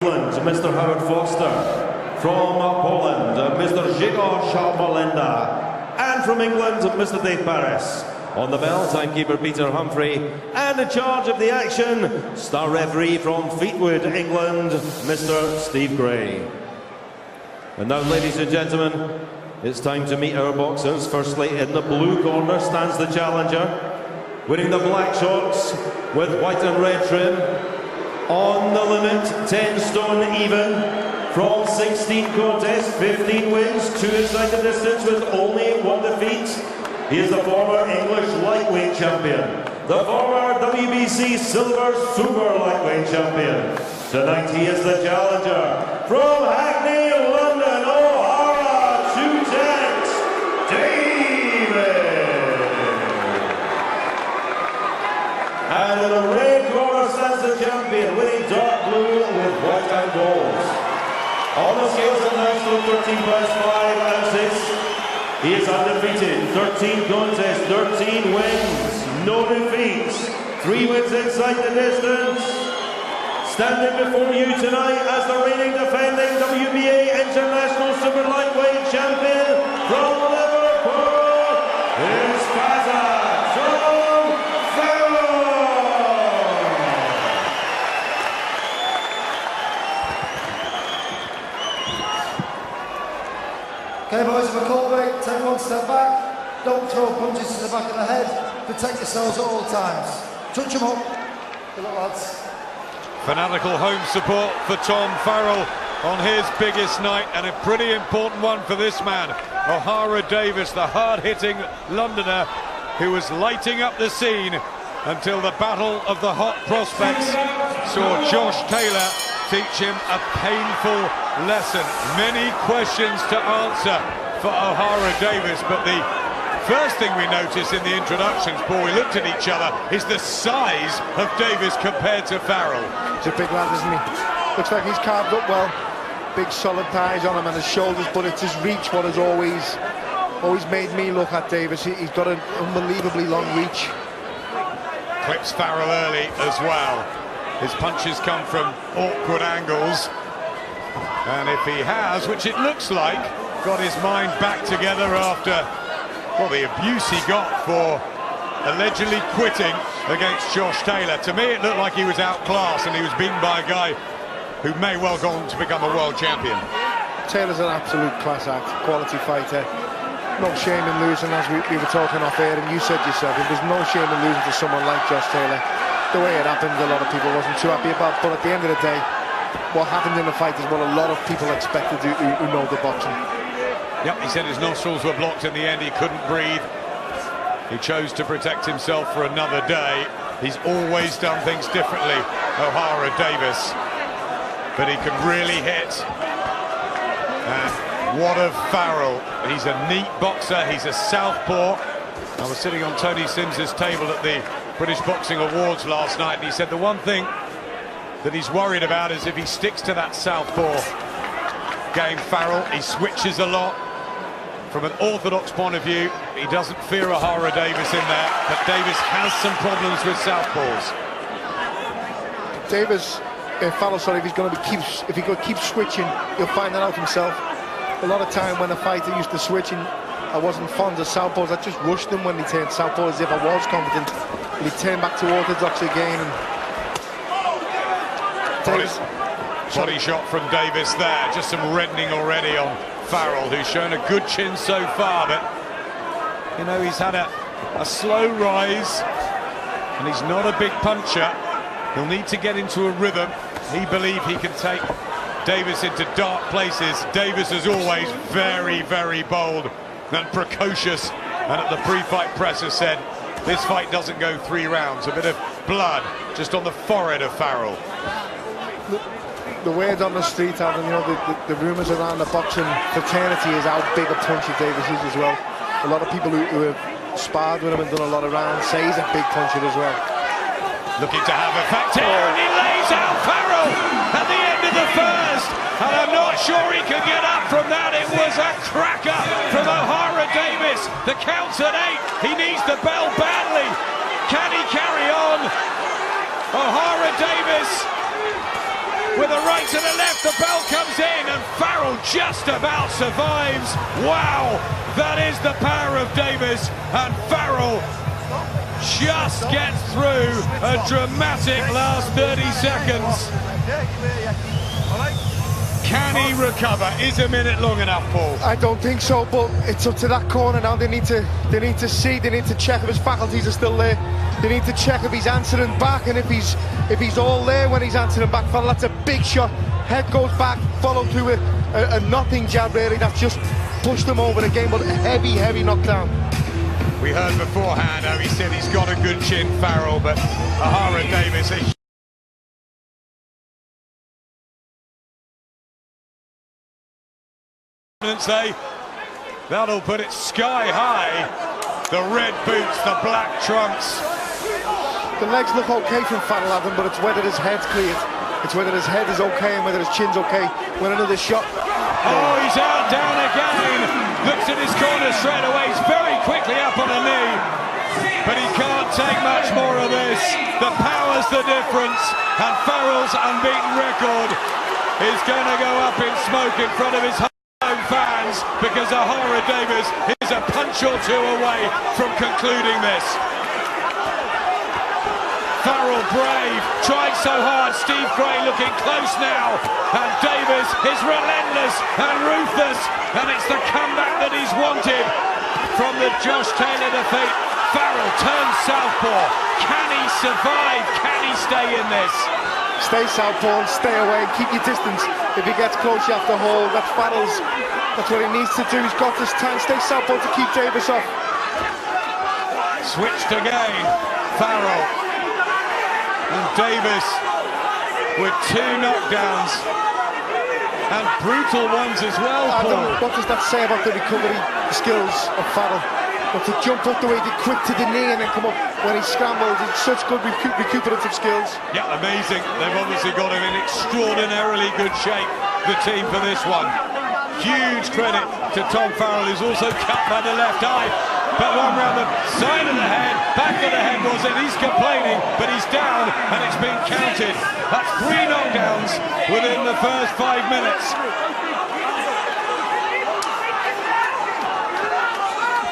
England, Mr. Howard Foster. From Poland, Mr. Grzegorz Malenda. And from England, Mr. Dave Paris. On the bell, timekeeper Peter Humphrey. And in charge of the action, star referee from Fleetwood, England, Mr. Steve Gray. And now, ladies and gentlemen, it's time to meet our boxers. Firstly, in the blue corner stands the challenger, wearing the black shorts with white and red trim. On the limit, 10 stone even, from 16 contests, 15 wins, 2 inside the distance with only 1 defeat. He is the former English lightweight champion, the former WBC silver super lightweight champion. Tonight he is the challenger from Hackney, London, Ohara Davies. And in the red corner stands the champion, wearing dark blue with white and gold. On the scales of national 13 plus 5 ounces, he is undefeated, 13 contests, 13 wins, no defeats, 3 wins inside the distance. Standing before you tonight as the reigning defending WBA International Super Lightweight Champion from Liverpool is Farrell. Okay, boys, for Colby, take 1 step back. Don't throw punches to the back of the head. Protect yourselves at all times. Touch them up. Good luck, lads. Fanatical home support for Tom Farrell on his biggest night, and a pretty important one for this man, Ohara Davies, the hard-hitting Londoner who was lighting up the scene until the battle of the hot prospects saw Josh Taylor teach him a painful lesson. Many questions to answer for Ohara Davies, but the first thing we noticed in the introductions, before we looked at each other, is the size of Davies compared to Farrell. He's a big lad, isn't he? Looks like he's carved up well. Big solid thighs on him and his shoulders, but it's his reach what has always made me look at Davies. He's got an unbelievably long reach. Clips Farrell early as well. His punches come from awkward angles, and if he has, which it looks like, got his mind back together after, well, the abuse he got for allegedly quitting against Josh Taylor. To me, it looked like he was outclassed and he was beaten by a guy who may well go on to become a world champion. Taylor's an absolute class act, quality fighter. No shame in losing, as we were talking off air, and you said yourself, there's no shame in losing to someone like Josh Taylor. The way it happened, a lot of people wasn't too happy about, but at the end of the day, what happened in the fight is what a lot of people expected who know the boxing. Yep, he said his nostrils were blocked in the end, he couldn't breathe. He chose to protect himself for another day. He's always done things differently, Ohara Davies, but he can really hit. And what of Farrell? He's a neat boxer, he's a southpaw. I was sitting on Tony Sims's table at the British Boxing Awards last night, and he said the one thing that he's worried about is if he sticks to that southpaw game. Farrell, he switches a lot. From an orthodox point of view, he doesn't fear Ohara Davies in there, but Davies has some problems with southpaws. Farrell, sorry, if he keeps switching, he'll find that out himself. A lot of time when a fighter used to switching, I wasn't fond of southpaws. I just rushed them when he turned southpaw as if I was confident. And he turned back to orthodox again. And Body shot from Davies there, just some reddening already on Farrell, who's shown a good chin so far, but you know, he's had a slow rise and he's not a big puncher. He'll need to get into a rhythm. He believes he can take Davies into dark places. Davies is always very, very bold and precocious, and at the pre-fight presser said this fight doesn't go 3 rounds. A bit of blood just on the forehead of Farrell. The word on the street, Alan, you know, the rumours around the boxing fraternity is how big a puncher Davies is as well. A lot of people who have sparred with him and done a lot of rounds say he's a big puncher as well. Looking to have effect here, and he lays out Farrell at the end of the first, and I'm not sure he can get up from that. It was a cracker from Ohara Davies. The count's at 8. He needs the bell badly. Can he carry on? Ohara Davies with a right to the left, the bell comes in, and Farrell just about survives. Wow, that is the power of Davies, and Farrell just gets through a dramatic last 30 seconds. Can he recover? Is a minute long enough, Paul? I don't think so, but it's up to that corner now. They need to check if his faculties are still there. They need to check if he's answering back, and if he's all there when he's answering back. Farrell, that's a big shot. Head goes back, followed through a nothing jab, really. That's just pushed him over the game, but a heavy knockdown. We heard beforehand how he said he's got a good chin, Farrell, but Ohara Davies, that'll put it sky high. The red boots, the black trunks. The legs look okay from Farrell, Adam, but it's whether his head's cleared. It's whether his head is okay and whether his chin's okay. When another shot. Oh, he's out, down again. Looks at his corner straight away. He's very quickly up on a knee. But he can't take much more of this. The power's the difference. And Farrell's unbeaten record is going to go up in smoke in front of his home fans, because Ohara Davies is a punch or two away from concluding this. Farrell brave, tried so hard. Steve Gray looking close now, and Davies is relentless and ruthless, and it's the comeback that he's wanted from the Josh Taylor defeat. Farrell turns southpaw. Can he survive? Can he stay in this? Stay southpaw and stay away and keep your distance. If he gets close, you have to hold. That's Farrell's. That's what he needs to do. He's got this time. Stay southpaw to keep Davies off. Switched again. Farrell and Davies with two knockdowns, and brutal ones as well, Paul. What does that say about the recovery skills of Farrell? But to jump up the way he did, quick to the knee and then come up when he scrambled, it's such good recuperative skills. Yeah, amazing. They've obviously got him in extraordinarily good shape, the team, for this one. Huge credit to Tom Farrell, who's also cut by the left eye. But one round the side of the head, back of the head was it. He's complaining, but he's down, and it's been counted. That's 3 knockdowns within the first 5 minutes.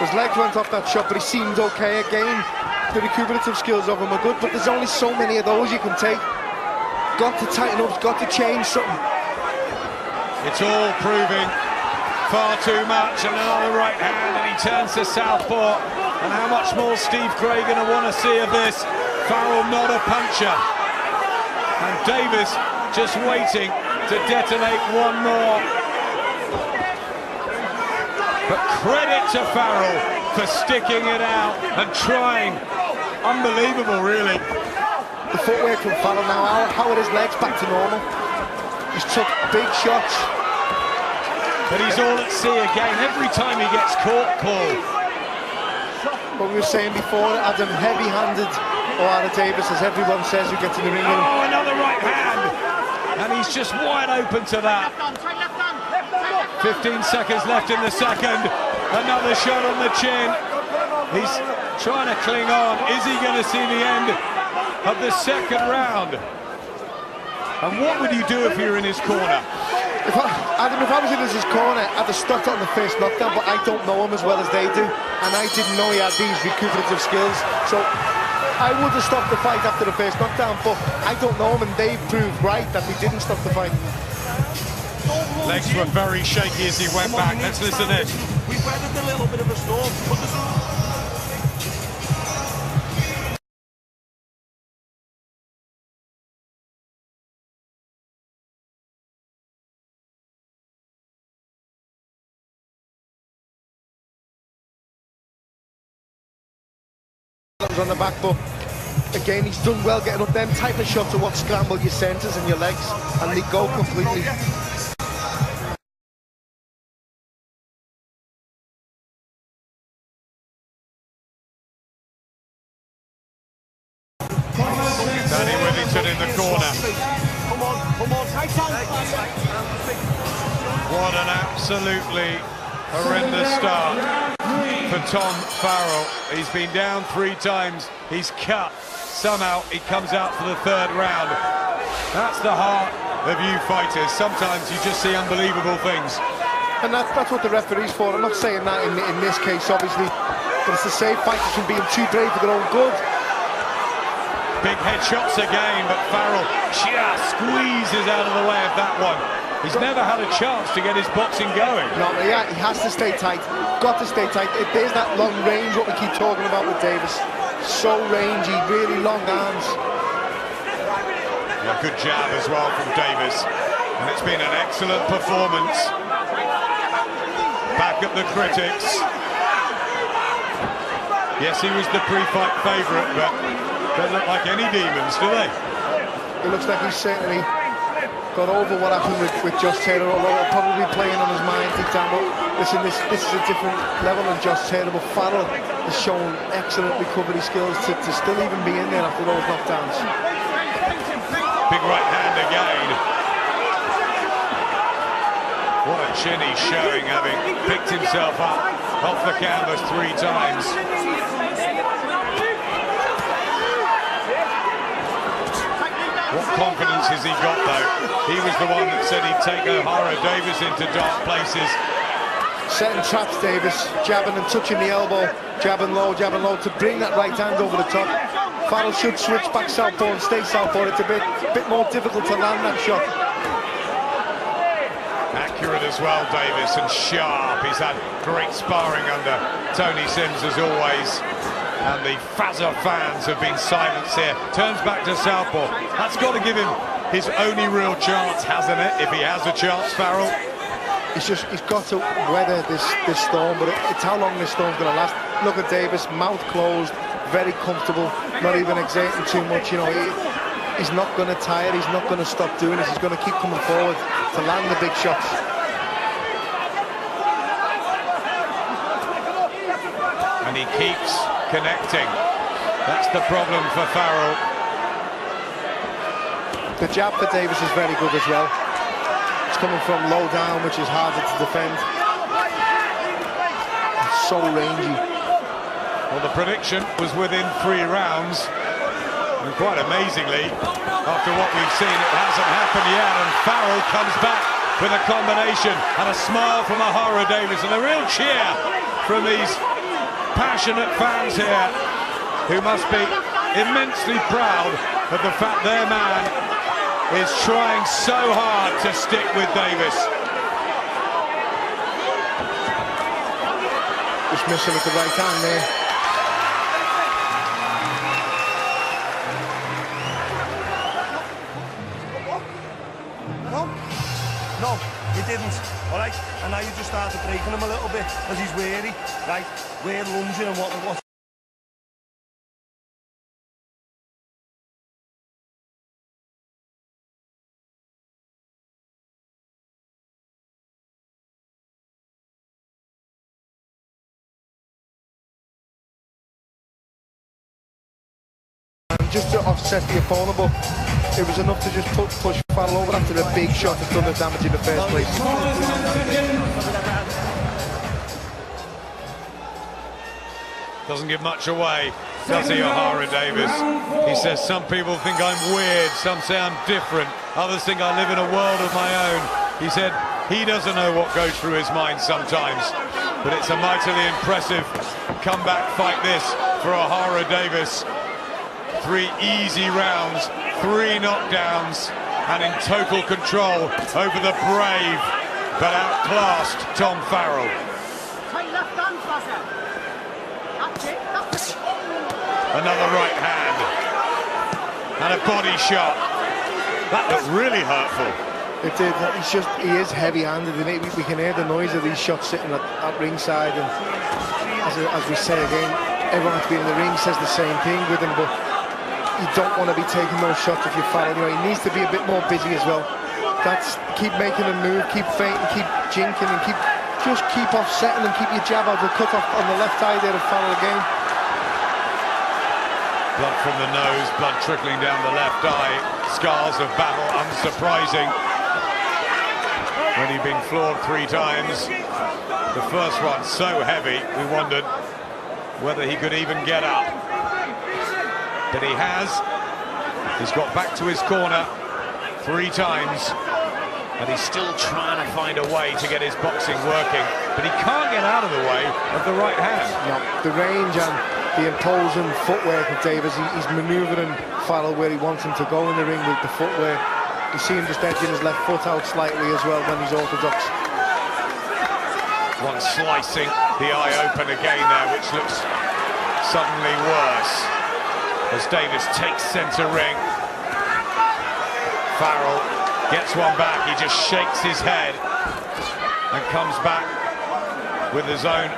His legs went off that shot, but he seemed okay again. The recuperative skills of him are good, but there's only so many of those you can take. Got to tighten up, got to change something. It's all proving far too much, and another right hand, and he turns to southpaw. And how much more Steve Gray going to want to see of this? Farrell not a puncher, and Davies just waiting to detonate one more. But credit to Farrell for sticking it out and trying. Unbelievable, really. The footwork from Farrell now, how are his legs back to normal? He's took big shots. But he's all at sea again every time he gets caught, Paul. What we were saying before, Adam, heavy-handed Ohara Davies, as everyone says who gets in the ring. Oh, another right hand. And he's just wide open to that. 15 seconds left in the second. Another shot on the chin. He's trying to cling on. Is he going to see the end of the second round? And what would you do if you're in his corner? Adam, if I was in his corner, I'd have stopped on the first knockdown, but I don't know him as well as they do, and I didn't know he had these recuperative skills. So I would have stopped the fight after the first knockdown, but I don't know him, and they've proved right that he didn't stop the fight. Legs were very shaky as he went back. Let's listen in. We weathered a little bit of a storm, but there's on the back, but again, he's done well getting up them type of shots are what scramble your centres and your legs, and they go completely. Danny Whittington in the corner. come on. What an absolutely horrendous start for Tom Farrell. He's been down 3 times. He's cut. Somehow he comes out for the 3rd round. That's the heart of you fighters. Sometimes you just see unbelievable things. And that's what the referee's for. I'm not saying that in this case, obviously, but it's to save fighters from being too brave for their own good. Big headshots again, but Farrell just squeezes out of the way of that one. He's never had a chance to get his boxing going. No, yeah, he has to stay tight. Got to stay tight. There's that long range, what we keep talking about with Davies. So rangy, really long arms. A good jab as well from Davies, and it's been an excellent performance. Back at the critics. Yes, he was the pre-fight favourite, but don't look like any demons, do they? It looks like he's certainly got over what happened with Josh Taylor, although it'll probably playing on his mind deep down. But listen, this is a different level than Josh Taylor, but Farrell has shown excellent recovery skills to still even be in there after those knockdowns. Big right hand again. What a chin he's showing, having picked himself up off the canvas 3 times. What confidence has he got, though? He was the one that said he'd take Ohara Davies into dark places. Setting traps, Davies, jabbing and touching the elbow, jabbing low to bring that right hand over the top. Farrell should switch back southpaw and stay southpaw. It's a bit more difficult to land that shot. Accurate as well, Davies, and sharp. He's had great sparring under Tony Sims as always. And the Fazza fans have been silenced here. Turns back to southpaw. That's got to give him his only real chance, hasn't it? If he has a chance, Farrell. He's got to weather this storm, but it's how long this storm's going to last. Look at Davies, mouth closed, very comfortable, not even exerting too much. You know, he's not going to tire. He's not going to stop doing this. He's going to keep coming forward to land the big shots. And he keeps connecting. That's the problem for Farrell. The jab for Davies is very good as well. It's coming from low down, which is harder to defend. It's so rangy. Well, the prediction was within 3 rounds. And quite amazingly, after what we've seen, it hasn't happened yet. And Farrell comes back with a combination and a smile from Ohara Davies and a real cheer from these passionate fans here who must be immensely proud of the fact their man is trying so hard to stick with Davies. Just missing with the right hand there. No, you didn't. All right, and now you just started breaking him a little bit as he's weary. Right, we're lunging and what. Just to offset the opponent, but it was enough to just push Farrell over after a big shot that done the damage in the first place. Doesn't give much away, does he, Ohara Davies? He says some people think I'm weird, some say I'm different, others think I live in a world of my own. He said he doesn't know what goes through his mind sometimes, but it's a mightily impressive comeback fight this for Ohara Davies. 3 easy rounds, 3 knockdowns, and in total control over the brave but outclassed Tom Farrell. Another right hand and a body shot. That looked really hurtful. It did. He is heavy-handed, and we can hear the noise of these shots sitting at ringside. And as we say again, everyone that's been in the ring says the same thing with him, but you don't want to be taking those shots if you're Farrell. Anyway, he needs to be a bit more busy as well. Keep making a move, keep feinting, keep jinking, and just keep offsetting and keep your jab out. The cut off on the left eye there of Farrell again. Blood from the nose, blood trickling down the left eye. Scars of battle, unsurprising. When he'd been floored 3 times. The first one so heavy, we wondered whether he could even get up. But he has. He's got back to his corner. 3 times. And he's still trying to find a way to get his boxing working, but he can't get out of the way of the right hand. No, the range and the imposing footwork of Davies, he's manoeuvring Farrell where he wants him to go in the ring with the footwork. You see him just edging his left foot out slightly as well when he's orthodox. One slicing the eye open again there, which looks suddenly worse as Davies takes centre ring. Farrell gets one back, he just shakes his head and comes back with his own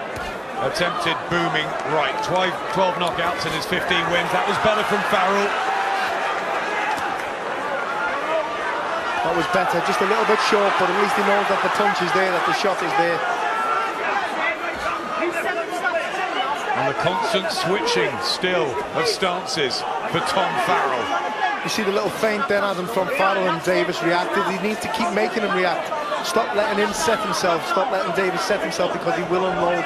attempted booming right. 12 knockouts in his 15 wins. That was better from Farrell. That was better, just a little bit short, but at least he knows that the punch is there, that the shot is there. And the constant switching still of stances for Tom Farrell. You see the little feint then, Adam, from Farrell, and Davies reacted. He needs to keep making him react. Stop letting him set himself. Stop letting Davies set himself, because he will unload.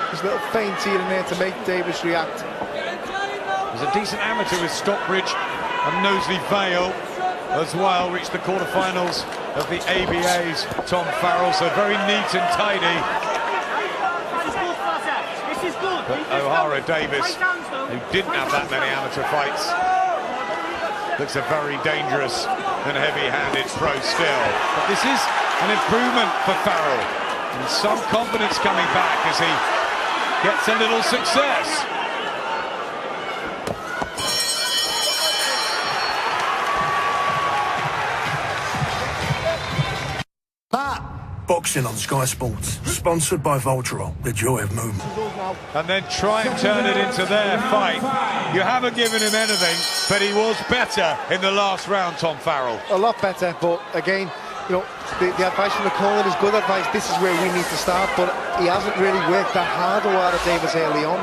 There's little feints here and there to make Davies react. There's a decent amateur with Stockbridge and Knowsley Vale as well. Reached the quarterfinals of the ABA's Tom Farrell, so very neat and tidy. But Ohara Davies, who didn't have that many amateur fights, looks a very dangerous and heavy-handed pro still. But this is an improvement for Farrell, and some confidence coming back as he gets a little success. Boxing on Sky Sports, sponsored by Voltarol, the joy of movement. And then try and turn it into their fight. You haven't given him anything, but he was better in the last round, Tom Farrell. A lot better, but again, you know, the advice from the corner is good advice. This is where we need to start, but he hasn't really worked that hard, Ohara Davies, early on.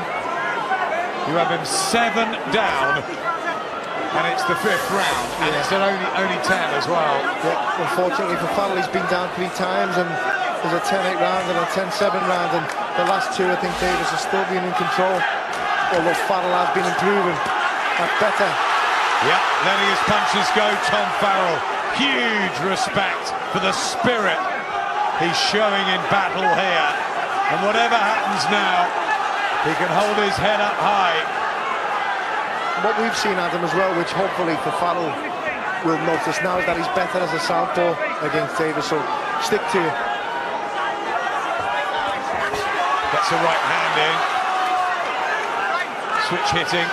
You have him 7 down, and it's the 5th round, and it's only 10 as well. Yeah, unfortunately for Farrell, he's been down 3 times, and there's a 10-8 round and a 10-7 round, and the last 2, I think Davies has still been in control, although Farrell has been improving. That's better. Yeah, letting his punches go, Tom Farrell. Huge respect for the spirit he's showing in battle here, and whatever happens now, he can hold his head up high. What we've seen, Adam, as well, which hopefully for Farrell will notice now, is that he's better as a southpaw against Davies, so stick to it. Gets a right hand in. Switch hitting.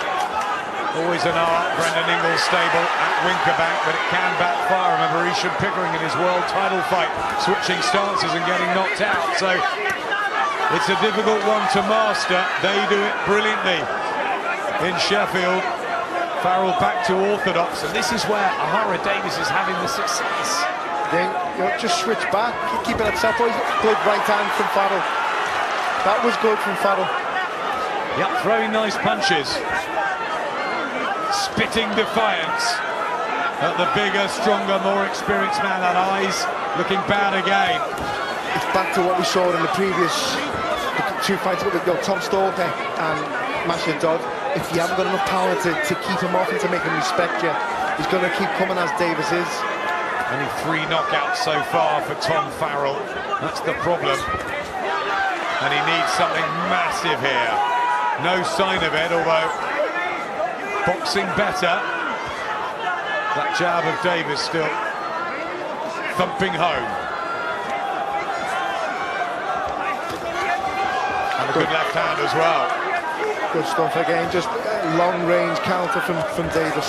Always an art, Brendan Ingles stable at Winkerbank, but it can backfire. Remember Ishan Pickering in his world title fight, switching stances and getting knocked out, so it's a difficult one to master. They do it brilliantly in Sheffield. Farrell back to orthodox, and this is where Ohara Davies is having the success. Then, you know, just switch back, keep it at southpaw. Good right hand from Farrell. That was good from Farrell. Yep, throwing nice punches. Spitting defiance at the bigger, stronger, more experienced man. That eyes looking bad again. It's back to what we saw in the previous 2 fights with Tom Stalker and Masha Dodd. If you haven't got enough power to keep him off and to make him respect you, he's going to keep coming as Davies is. Only 3 knockouts so far for Tom Farrell. That's the problem. And he needs something massive here. No sign of it, although boxing better. That jab of Davies still thumping home. And a good left hand as well. Good stuff again, just a long-range counter from Davies.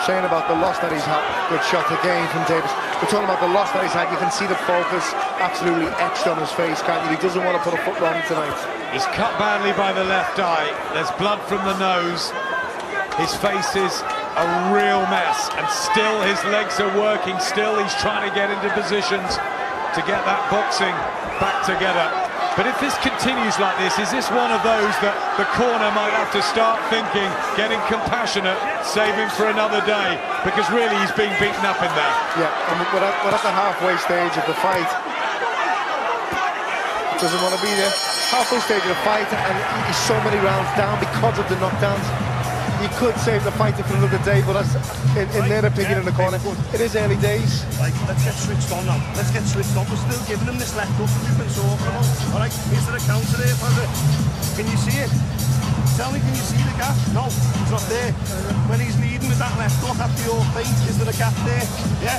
Saying about the loss that he's had, good shot again from Davies. We're talking about the loss that he's had. You can see the focus absolutely etched on his face, can't you? He doesn't want to put a foot wrong tonight. He's cut badly by the left eye. There's blood from the nose. His face is a real mess, and still his legs are working. Still he's trying to get into positions to get that boxing back together. But if this continues like this, is this one of those that the corner might have to start thinking, getting compassionate, saving for another day? Because really he's being beaten up in there. Yeah, and we're at the halfway stage of the fight. Doesn't want to be there. halfway stage of the fight, and he's so many rounds down because of the knockdowns. You could save the fighter for another day, but that's in their opinion in the corner. It is early days. Like, let's get switched on now. Let's get switched on. We're still giving him this left hook that we've been talking about. All right, is there a counter there, Farrell? Can you see it? Tell me, can you see the gap? No, it's not there. When he's leading with that left hook after your feint, is there a gap there? Yeah.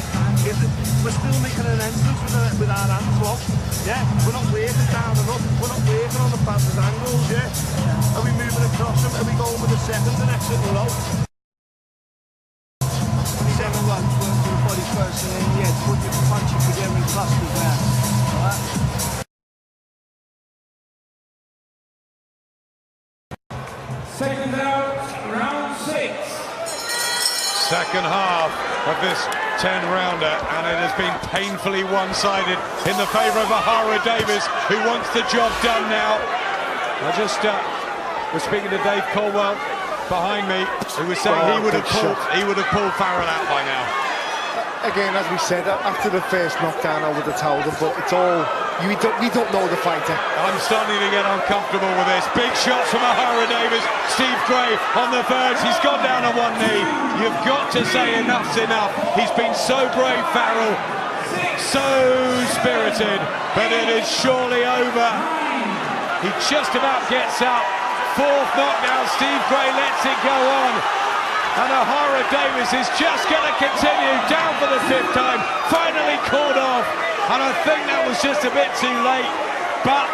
We're still making an entrance with our hands low. Yeah. We're not working down and up. We're not working on the fastest angles. Yeah. Are we moving across them? Are we going with the second and exit the row? 7 runs work for the body first, and then yeah, put your punching together and clusters there. Alright? Second out, round 6. Second half of this 10-rounder, and it has been painfully one-sided in the favour of Ohara Davies, who wants the job done now. I just was speaking to Dave Colwell behind me, who was saying he would have pulled Farrell out by now. Again, as we said, after the first knockdown, I would have told him, but it's all we don't know the fighter. I'm starting to get uncomfortable with this. Big shots from Ohara Davies. Steve Gray on the verge. He's gone down on one knee. You've got to say enough's enough. He's been so brave, Farrell, so spirited, but it is surely over. He just about gets up. Fourth knockdown, Steve Gray lets it go on. And Ohara Davies is just going to continue down for the 5th time. Finally called off. And I think that was just a bit too late. But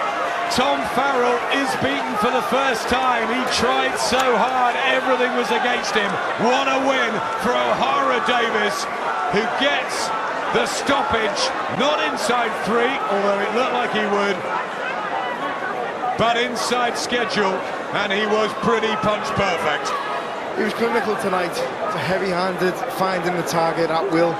Tom Farrell is beaten for the first time. He tried so hard. Everything was against him. What a win for Ohara Davies, who gets the stoppage. Not inside 3, although it looked like he would, but inside schedule. And he was pretty punch perfect. He was clinical tonight. Heavy-handed, finding the target at will.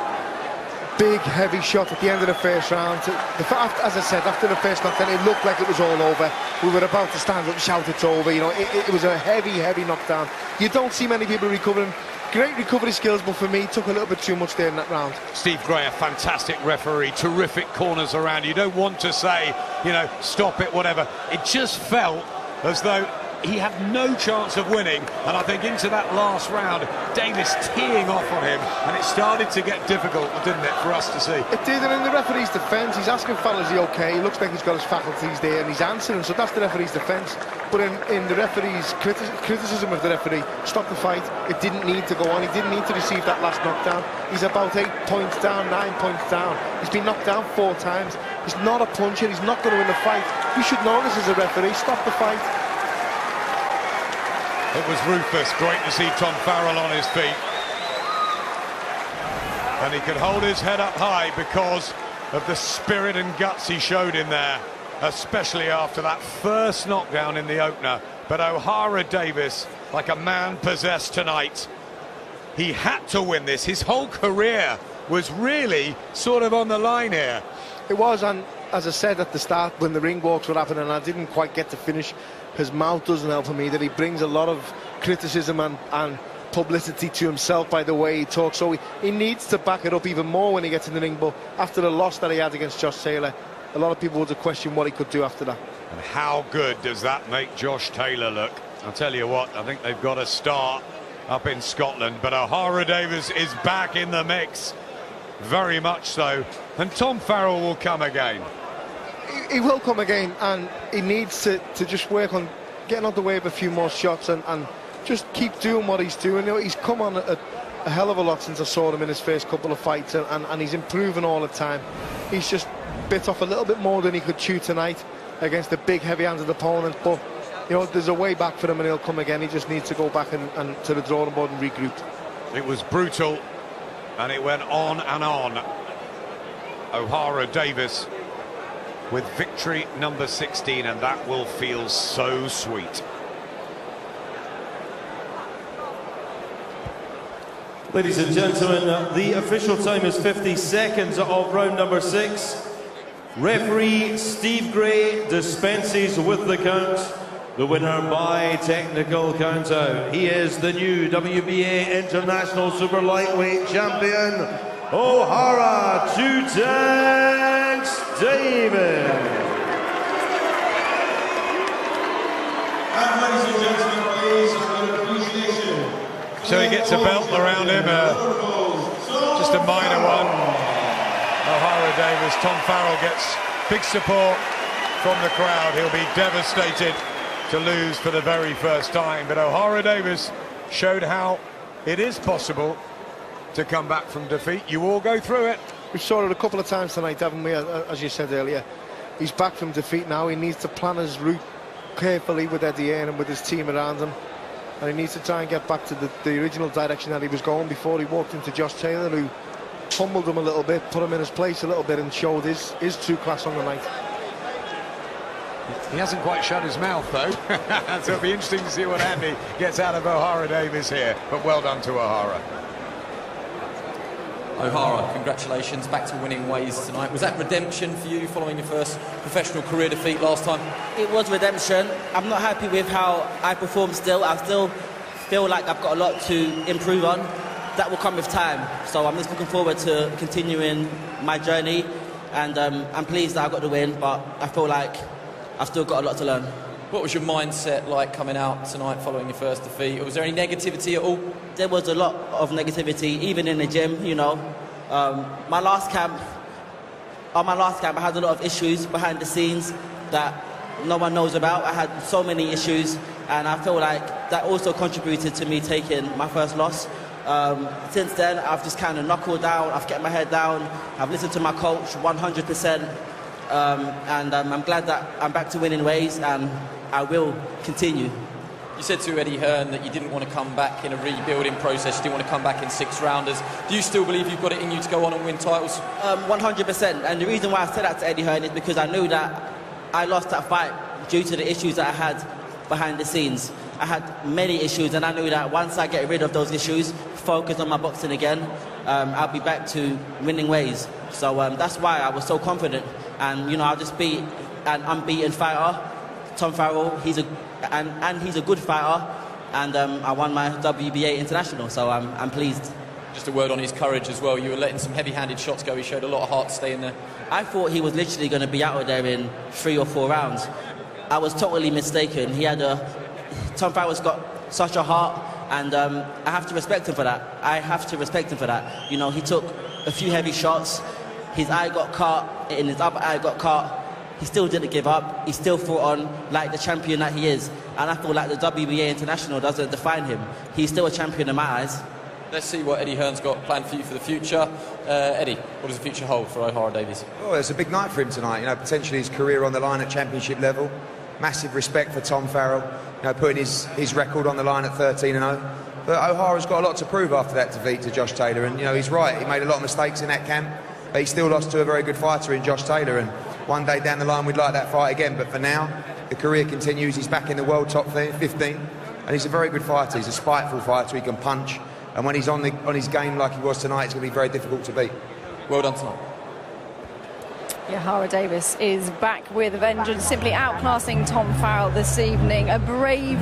Big, heavy shot at the end of the first round. As I said, after the first knockdown, it looked like it was all over. We were about to stand up and shout it's over. You know, it was a heavy, heavy knockdown. You don't see many people recovering. Great recovery skills, but for me, took a little bit too much there in that round. Steve Gray, a fantastic referee, terrific corners around. You don't want to say, you know, stop it, whatever. It just felt as though he had no chance of winning, and I think into that last round, Davies teeing off on him, and it started to get difficult, didn't it, for us to see? It did, and in the referee's defence, he's asking Farrell, is he okay? He looks like he's got his faculties there, and he's answering, so that's the referee's defence. But in the referee's criticism of the referee, stop the fight, it didn't need to go on, he didn't need to receive that last knockdown. He's about 8 points down, 9 points down. He's been knocked down 4 times. He's not a puncher, he's not going to win the fight. You should know this as a referee, stop the fight. It was ruthless. Great to see Tom Farrell on his feet. And he could hold his head up high because of the spirit and guts he showed in there, especially after that first knockdown in the opener. But Ohara Davies, like a man possessed tonight, he had to win this. His whole career was really sort of on the line here. It was, and as I said at the start, when the ring walks were happening, and I didn't quite get to finish, his mouth doesn't help for me, that he brings a lot of criticism and publicity to himself by the way he talks, so he needs to back it up even more when he gets in the ring. But after the loss that he had against Josh Taylor, a lot of people would have questioned what he could do after that. And how good does that make Josh Taylor look? I'll tell you what, I think they've got a start up in Scotland, but Ohara Davies is back in the mix, very much so, and Tom Farrell will come again. He will come again, and he needs to just work on getting out the way of a few more shots and just keep doing what he's doing. You know, he's come on a hell of a lot since I saw him in his first couple of fights, and he's improving all the time. He's just bit off a little bit more than he could chew tonight against a big, heavy-handed opponent, but you know, there's a way back for him, and he'll come again. He just needs to go back and to the drawing board and regroup. It was brutal, and it went on and on. Ohara Davies with victory number 16, and that will feel so sweet. Ladies and gentlemen, the official time is 50 seconds of round number 6. Referee Steve Gray dispenses with the count. The winner by technical count out. He is the new WBA International Super Lightweight Champion, Ohara "Two Tanks" Davies. And ladies and gentlemen, please, with appreciation. So he gets a belt around him, just a minor one. Ohara Davies, Tom Farrell gets big support from the crowd. He'll be devastated to lose for the very first time, but Ohara Davies showed how it is possible to come back from defeat. You all go through it. We saw it a couple of times tonight, haven't we? As you said earlier, he's back from defeat now. He needs to plan his route carefully with Eddie Hearn and with his team around him, and he needs to try and get back to the original direction that he was going before he walked into Josh Taylor, who fumbled him a little bit, put him in his place a little bit, and showed his true class on the night. He hasn't quite shut his mouth, though. So it'll be interesting to see what Andy gets out of Ohara Davies here. But well done to Ohara. Ohara, congratulations, back to winning ways tonight. Was that redemption for you following your first professional career defeat last time? It was redemption. I'm not happy with how I performed still. I still feel like I've got a lot to improve on. That will come with time. So I'm just looking forward to continuing my journey. And I'm pleased that I got the win, but I feel like I've still got a lot to learn. What was your mindset like coming out tonight following your first defeat? Or was there any negativity at all? There was a lot of negativity, even in the gym, you know. On my last camp, I had a lot of issues behind the scenes that no one knows about. I had so many issues, and I feel like that also contributed to me taking my first loss. Since then, I've just kind of knuckled down, I've kept my head down, I've listened to my coach 100%. And I'm glad that I'm back to winning ways, and I will continue. You said to Eddie Hearn that you didn't want to come back in a rebuilding process, you didn't want to come back in six-rounders. Do you still believe you've got it in you to go on and win titles? 100%, and the reason why I said that to Eddie Hearn is because I knew that I lost that fight due to the issues that I had behind the scenes. I had many issues, and I knew that once I get rid of those issues, focus on my boxing again, I'll be back to winning ways. So that's why I was so confident. And, you know, I'll just beat an unbeaten fighter, Tom Farrell. He's a good fighter. And I won my WBA international, so I'm pleased. Just a word on his courage as well. You were letting some heavy-handed shots go. He showed a lot of heart to stay in there. I thought he was literally going to be out of there in 3 or 4 rounds. I was totally mistaken. Tom Farrell's got such a heart, and I have to respect him for that. You know, he took a few heavy shots. His eye got cut, and his other eye got cut. He still didn't give up. He still fought on like the champion that he is. And I feel like the WBA International doesn't define him. He's still a champion in my eyes. Let's see what Eddie Hearn's got planned for you for the future. Eddie, what does the future hold for Ohara Davies? Oh, it's a big night for him tonight. You know, potentially his career on the line at championship level. Massive respect for Tom Farrell. You know, putting his record on the line at 13-0. But O'Hara's got a lot to prove after that defeat to Josh Taylor. And, you know, he's right. He made a lot of mistakes in that camp. But he still lost to a very good fighter in Josh Taylor. And one day down the line, we'd like that fight again. But for now, the career continues. He's back in the world top 15. And he's a very good fighter. He's a spiteful fighter. He can punch. And when he's on his game like he was tonight, it's going to be very difficult to beat. Well done tonight. Ohara Davies is back with a vengeance, simply outclassing Tom Farrell this evening. A brave